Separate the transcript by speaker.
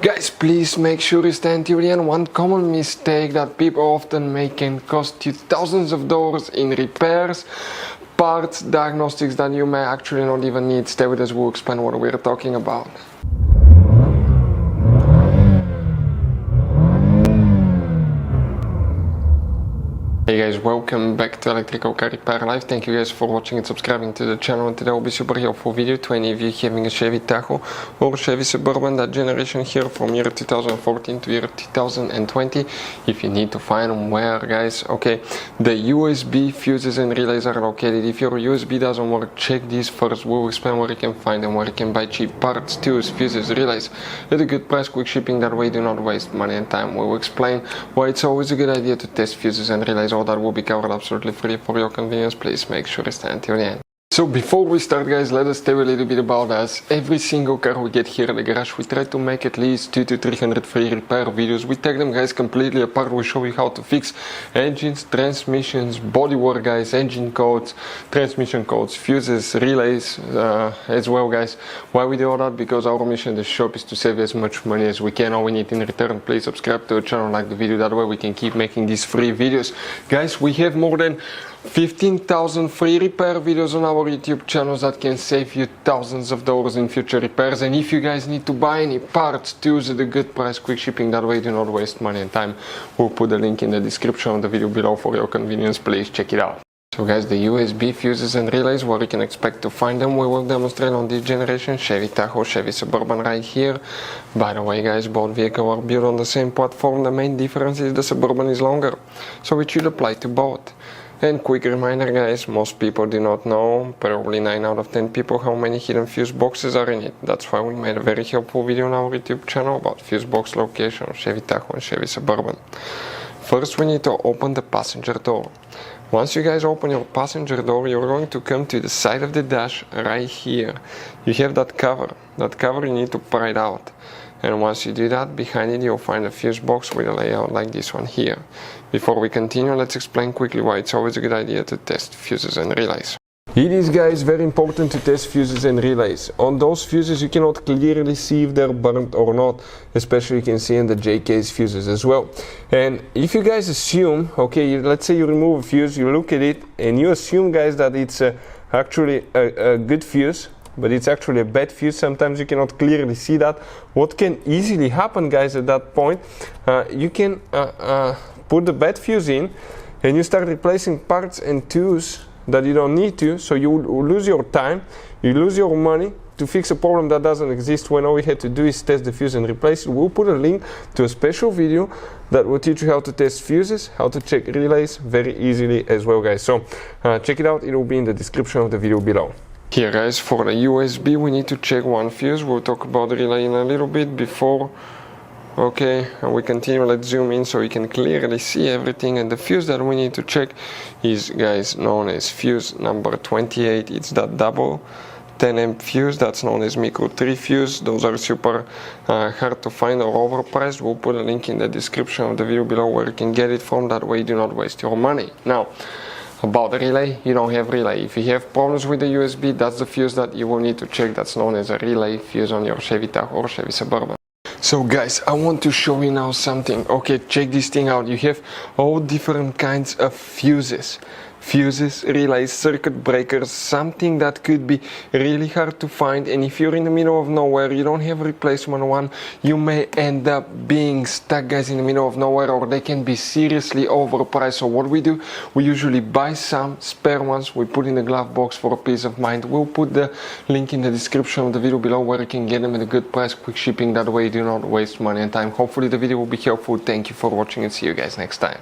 Speaker 1: Guys, please make sure you stand till the end. One common mistake that people often make can cost you thousands of dollars in repairs, parts, diagnostics that you may actually not even need. Stay with us, we'll explain what we're talking about. Hey guys, welcome back to Electrical Car Repair Live. Thank you guys for watching and subscribing to the channel, and today will be super helpful video to any of you having a Chevy Tahoe or Chevy Suburban, that generation here from year 2014 to year 2020. If you need to find them, where guys? Okay, the USB fuses and relays are located. If your USB doesn't work, check these first. We'll explain where you can find them, where you can buy cheap parts, tools, fuses, relays at a good price, quick shipping, that way do not waste money and time. We'll explain why it's always a good idea to test fuses and relays. All that will be covered absolutely free for your convenience. Please make sure you stay until the end. So before we start guys, let us tell you a little bit about us. Every single car we get here at the garage, we try to make at least 200 to 300 free repair videos. We take them guys completely apart. We show you how to fix engines, transmissions, bodywork guys, engine codes, transmission codes, fuses, relays as well guys. Why we do all that? Because our mission in the shop is to save as much money as we can. All we need in return, please subscribe to the channel, like the video, that way we can keep making these free videos. Guys, we have more than 15,000 free repair videos on our YouTube channels that can save you thousands of dollars in future repairs. And if you guys need to buy any parts, tools at a good price, quick shipping, that way do not waste money and time, we'll put the link in the description of the video below for your convenience. Please check it out. So guys, the USB fuses and relays, where you can expect to find them, we will demonstrate on this generation Chevy Tahoe, Chevy Suburban right here. By the way guys, both vehicles are built on the same platform. The main difference is the Suburban is longer, so it should apply to both. And quick reminder guys, most people do not know, probably 9 out of 10 people, how many hidden fuse boxes are in it. That's why we made a very helpful video on our YouTube channel about fuse box location, Chevy Tahoe and Chevy Suburban. First we need to open the passenger door. Once you guys open your passenger door, you're going to come to the side of the dash right here. You have that cover. That cover you need to pry it out. And once you do that, behind it you'll find a fuse box with a layout like this one here. Before we continue, let's explain quickly why it's always a good idea to test fuses and relays. It is guys very important to test fuses and relays. On those fuses you cannot clearly see if they're burnt or not, especially you can see in the J-case fuses as well. And if you guys assume, okay, let's say you remove a fuse, you look at it and you assume guys that it's actually a good fuse, but it's actually a bad fuse. Sometimes you cannot clearly see that. What can easily happen guys at that point, you can put the bad fuse in and you start replacing parts and tools that you don't need to, so you lose your time, you lose your money to fix a problem that doesn't exist, when all we had to do is test the fuse and replace it. We'll put a link to a special video that will teach you how to test fuses, how to check relays very easily as well guys. So check it out, it will be in the description of the video below. Here guys, for the USB we need to check one fuse. We'll talk about the relay in a little bit before. Okay, and we continue. Let's zoom in so you can clearly see everything. And the fuse that we need to check is guys known as fuse number 28. It's that double 10 amp fuse that's known as micro 3 fuse. Those are super hard to find or overpriced. We'll put a link in the description of the video below where you can get it from, that way you do not waste your money. Now about the relay, you don't have relay. If you have problems with the USB, that's the fuse that you will need to check. That's known as a relay fuse on your Chevy Tahoe or Chevy Suburban. So guys, I want to show you now something. Okay, check this thing out. You have all different kinds of fuses. Fuses, relays, circuit breakers, something that could be really hard to find, and if you're in the middle of nowhere, you don't have a replacement one, you may end up being stuck guys in the middle of nowhere, or they can be seriously overpriced. So what we do, we usually buy some spare ones, we put in the glove box for a peace of mind. We'll put the link in the description of the video below where you can get them at a good price, quick shipping, that way you do not waste money and time. Hopefully the video will be helpful. Thank you for watching and see you guys next time.